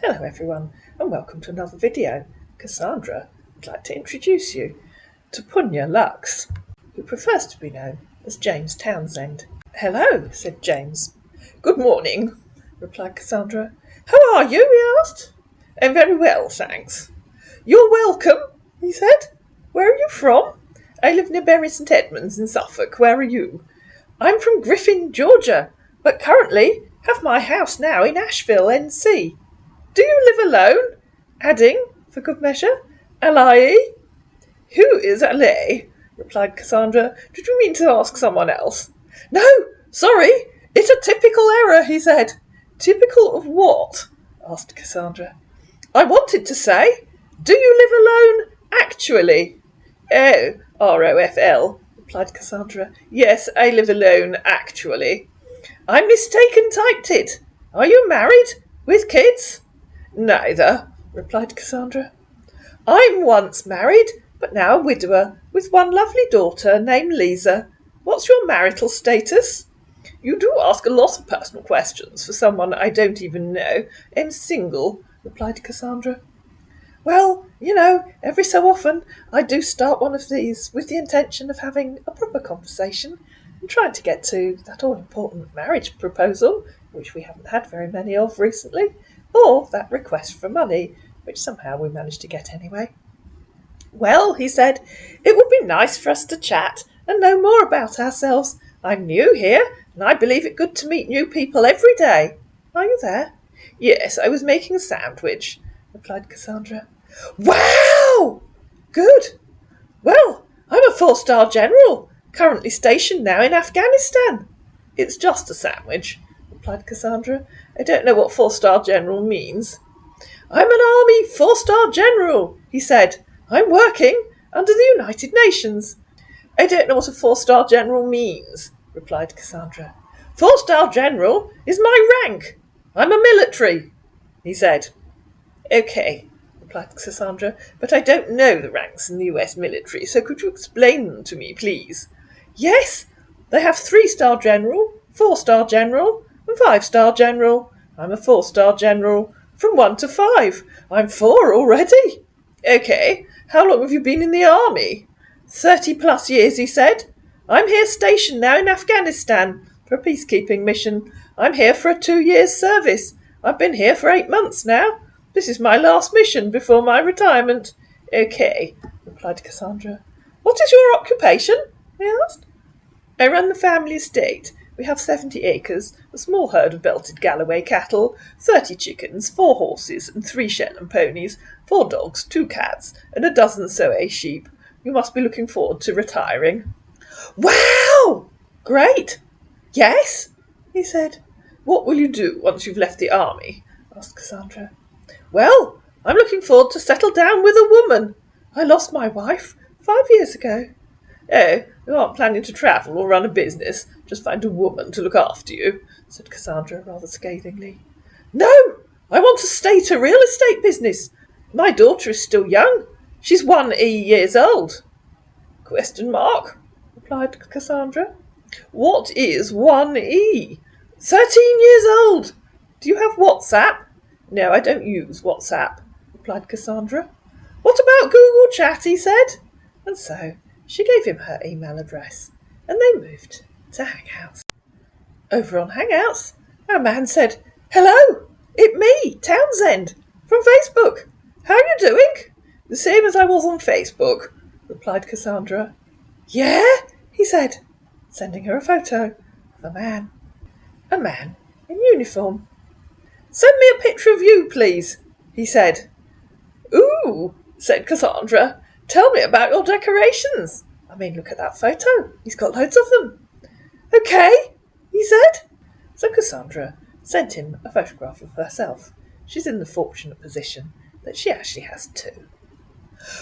Hello everyone, and welcome to another video. Cassandra would like to introduce you to Punya Lux, who prefers to be known as James Townsend. Hello, said James. Good morning, replied Cassandra. How are you? He asked. I'm very well, thanks. You're welcome, he said. Where are you from? I live near Bury St Edmunds in Suffolk. Where are you? I'm from Griffin, Georgia, but currently have my house now in Asheville, NC. Do you live alone? Adding, for good measure, L-I-E? Who is L.A.? replied Cassandra. Did you mean to ask someone else? No, sorry, it's a typical error, he said. Typical of what? asked Cassandra. I wanted to say, do you live alone, actually? Oh, R-O-F-L, replied Cassandra. Yes, I live alone, actually. I mistaken typed it. Are you married? With kids? Neither, replied Cassandra. I'm once married, but now a widower, with one lovely daughter named Lisa. What's your marital status? You do ask a lot of personal questions for someone I don't even know. I'm single, replied Cassandra. Well, every so often I do start one of these with the intention of having a proper conversation and trying to get to that all-important marriage proposal, which we haven't had very many of recently, or that request for money, which somehow we managed to get anyway. Well, he said, it would be nice for us to chat and know more about ourselves. I'm new here, and I believe it good to meet new people every day. Are you there? Yes, I was making a sandwich, replied Cassandra. Wow! Good. Well, I'm a 4-star general, currently stationed now in Afghanistan. It's just a sandwich, replied Cassandra. I don't know what 4-star general means. I'm an army 4-star general, he said. I'm working under the United Nations. I don't know what a 4-star general means, replied Cassandra. 4-star general is my rank. I'm a military, he said. Okay, replied Cassandra, but I don't know the ranks in the US military, so could you explain them to me, please? Yes, they have 3-star general, 4-star general, and 5-star general. I'm a 4-star general. From 1 to 5. I'm 4 already. Okay, how long have you been in the army? 30+ years, he said. I'm here stationed now in Afghanistan for a peacekeeping mission. I'm here for a 2 years service. I've been here for 8 months now. This is my last mission before my retirement. Okay, replied Cassandra. What is your occupation? He asked. I run the family estate. We have 70 acres, a small herd of belted Galloway cattle, 30 chickens, 4 horses, and 3 Shetland ponies, 4 dogs, 2 cats, and a dozen Soay sheep. You must be looking forward to retiring. Wow! Great! Yes, he said. What will you do once you've left the army? Asked Cassandra. Well, I'm looking forward to settle down with a woman. I lost my wife 5 years ago. Oh, you aren't planning to travel or run a business, just find a woman to look after you, said Cassandra rather scathingly. No, I want to start a real estate business. My daughter is still young. She's 1 years old. Question mark, replied Cassandra. What is 1 13 years old. Do you have WhatsApp? No, I don't use WhatsApp, replied Cassandra. What about Google Chat, he said. And so she gave him her email address, and they moved to Hangouts. Over on Hangouts, our man said, Hello, it me, Townsend, from Facebook. How you doing? The same as I was on Facebook, replied Cassandra. Yeah, he said, sending her a photo of a man. A man in uniform. Send me a picture of you, please, he said. Ooh, said Cassandra. Tell me about your decorations. I mean, look at that photo. He's got loads of them. Okay, he said. So Cassandra sent him a photograph of herself. She's in the fortunate position that she actually has 2.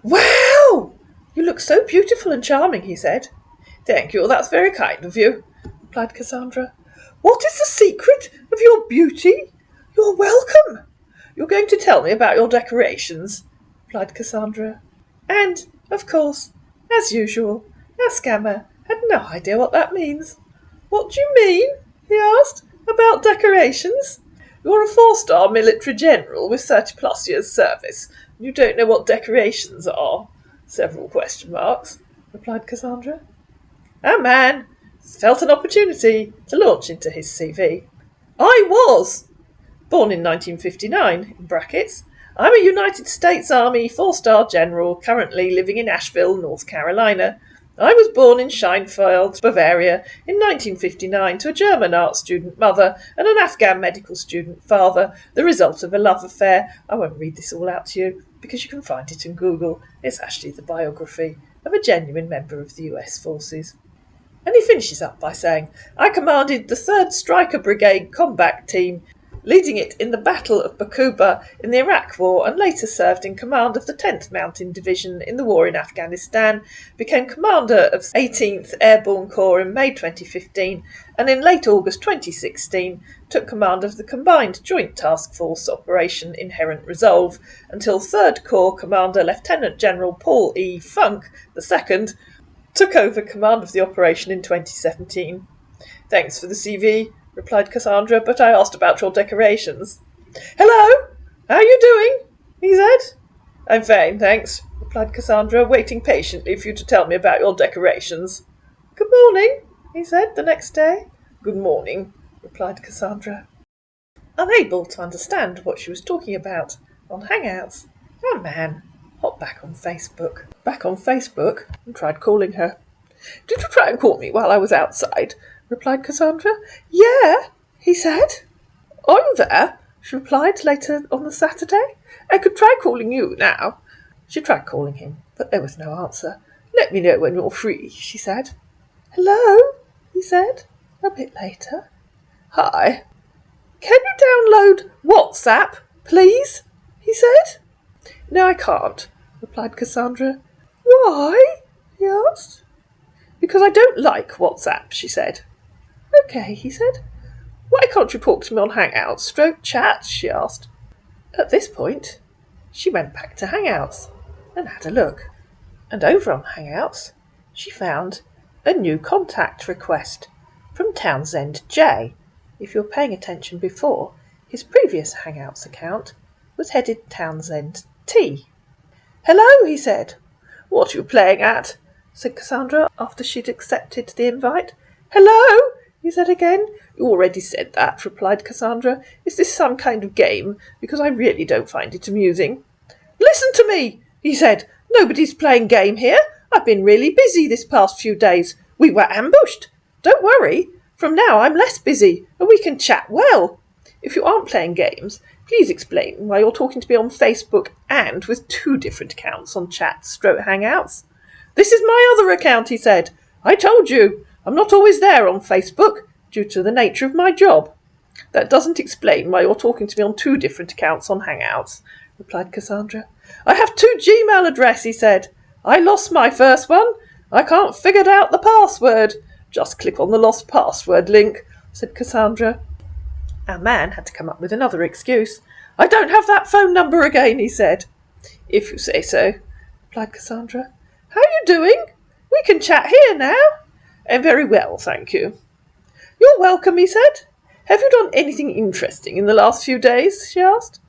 Wow! You look so beautiful and charming, he said. Thank you, that's very kind of you, replied Cassandra. What is the secret of your beauty? You're welcome. You're going to tell me about your decorations, replied Cassandra. And, of course, as usual, our scammer had no idea what that means. What do you mean? He asked. About decorations? You're a 4-star military general with 30-plus years' service, and you don't know what decorations are? Several question marks, replied Cassandra. Our man felt an opportunity to launch into his CV. I was born in 1959, in brackets. I'm a United States Army 4-star general, currently living in Asheville, North Carolina. I was born in Scheinfeld, Bavaria, in 1959 to a German art student mother and an Afghan medical student father, the result of a love affair. I won't read this all out to you, because you can find it in Google. It's actually the biography of a genuine member of the US forces. And he finishes up by saying, I commanded the 3rd Striker Brigade Combat Team, leading it in the Battle of Bakuba in the Iraq War, and later served in command of the 10th Mountain Division in the war in Afghanistan, became commander of 18th Airborne Corps in May 2015, and in late August 2016 took command of the Combined Joint Task Force Operation Inherent Resolve, until 3rd Corps Commander Lieutenant General Paul E. Funk II took over command of the operation in 2017. Thanks for the CV, replied Cassandra, but I asked about your decorations. Hello, how are you doing? He said. I'm fine, thanks, replied Cassandra, waiting patiently for you to tell me about your decorations. Good morning, he said the next day. Good morning, replied Cassandra. Unable to understand what she was talking about on Hangouts, our man hopped back on Facebook. And tried calling her. Did you try and call me while I was outside? Replied Cassandra. Yeah, he said. Are you there? She replied later on the Saturday. I could try calling you now. She tried calling him, but there was no answer. Let me know when you're free, she said. Hello, he said, a bit later. Hi. Can you download WhatsApp, please? He said. No, I can't, replied Cassandra. Why? He asked. Because I don't like WhatsApp, she said. Okay, he said. Why can't you talk to me on Hangouts, /chat, she asked. At this point, she went back to Hangouts and had a look. And over on Hangouts, she found a new contact request from Townsend J. If you're paying attention before, his previous Hangouts account was headed Townsend T. Hello, he said. What are you playing at? Said Cassandra after she'd accepted the invite. Hello, he said again. You already said that, replied Cassandra. Is this some kind of game? Because I really don't find it amusing. Listen to me, he said. Nobody's playing game here. I've been really busy this past few days. We were ambushed. Don't worry. From now I'm less busy, and we can chat well. If you aren't playing games, please explain why you're talking to me on Facebook and with 2 different accounts on chat/Hangouts. This is my other account, he said. I told you, I'm not always there on Facebook, due to the nature of my job. That doesn't explain why you're talking to me on 2 different accounts on Hangouts, replied Cassandra. I have 2 Gmail addresses, he said. I lost my first one. I can't figure out the password. Just click on the lost password link, said Cassandra. Our man had to come up with another excuse. I don't have that phone number again, he said. If you say so, replied Cassandra. How are you doing? We can chat here now. I'm very well, thank you. You're welcome, he said. Have you done anything interesting in the last few days? She asked.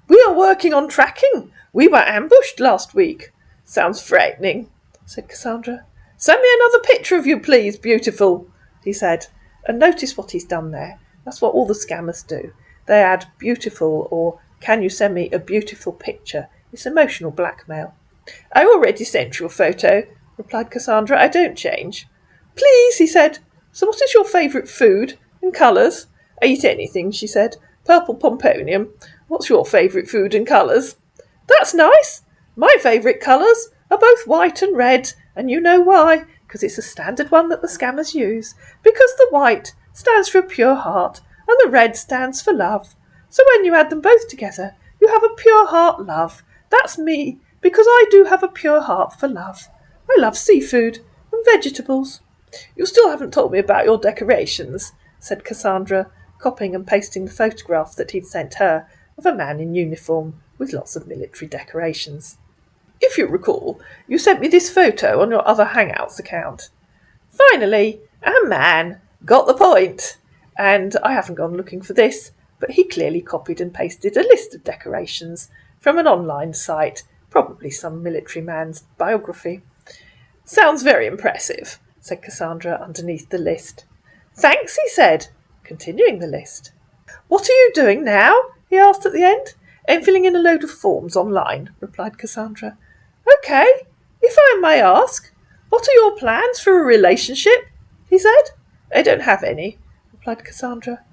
We are working on tracking. We were ambushed last week. Sounds frightening, said Cassandra. Send me another picture of you, please, beautiful, he said. And notice what he's done there. That's what all the scammers do. They add beautiful or can you send me a beautiful picture? It's emotional blackmail. I already sent you a photo, replied Cassandra. I don't change. Please, he said. So what is your favourite food and colours? I eat anything, she said. Purple pomponium. What's your favourite food and colours? That's nice. My favourite colours are both white and red, and you know why, because it's a standard one that the scammers use. Because the white stands for a pure heart, and the red stands for love. So when you add them both together, you have a pure heart love. That's me, because I do have a pure heart for love. I love seafood and vegetables. You still haven't told me about your decorations, said Cassandra, copying and pasting the photograph that he'd sent her of a man in uniform with lots of military decorations. If you recall, you sent me this photo on your other Hangouts account. Finally, our man got the point, and I haven't gone looking for this. but he clearly copied and pasted a list of decorations from an online site, probably some military man's biography. "Sounds very impressive," said Cassandra underneath the list. "Thanks," he said, continuing the list. "What are you doing now?" he asked at the end. "I'm filling in a load of forms online," replied Cassandra. "Okay. If I may ask, what are your plans for a relationship?" he said. "I don't have any," replied Cassandra.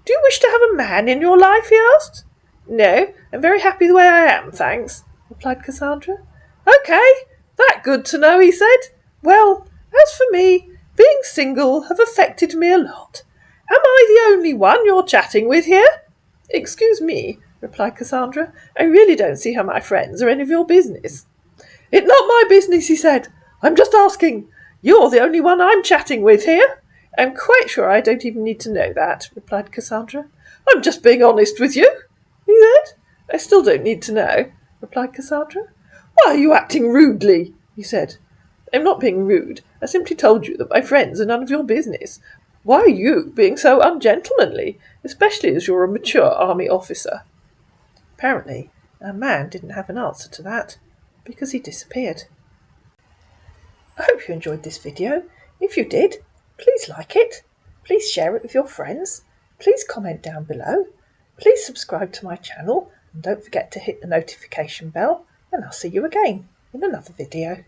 "Do you wish to have a man in your life?" he asked. "No, I'm very happy the way I am, thanks," replied Cassandra. "Okay, that's good to know," he said. "Well, as for me, being single have affected me a lot. Am I the only one you're chatting with here?" "Excuse me," replied Cassandra. "I really don't see how my friends are any of your business." "It's not my business," he said. "I'm just asking. You're the only one I'm chatting with here." "I'm quite sure I don't even need to know that," replied Cassandra. "I'm just being honest with you," he said. "I still don't need to know," replied Cassandra. "Why are you acting rudely?" he said. "I'm not being rude. I simply told you that my friends are none of your business. Why are you being so ungentlemanly, especially as you're a mature army officer?" Apparently, our man didn't have an answer to that, because he disappeared. I hope you enjoyed this video. If you did, please like it. Please share it with your friends. Please comment down below. Please subscribe to my channel and don't forget to hit the notification bell, and I'll see you again in another video.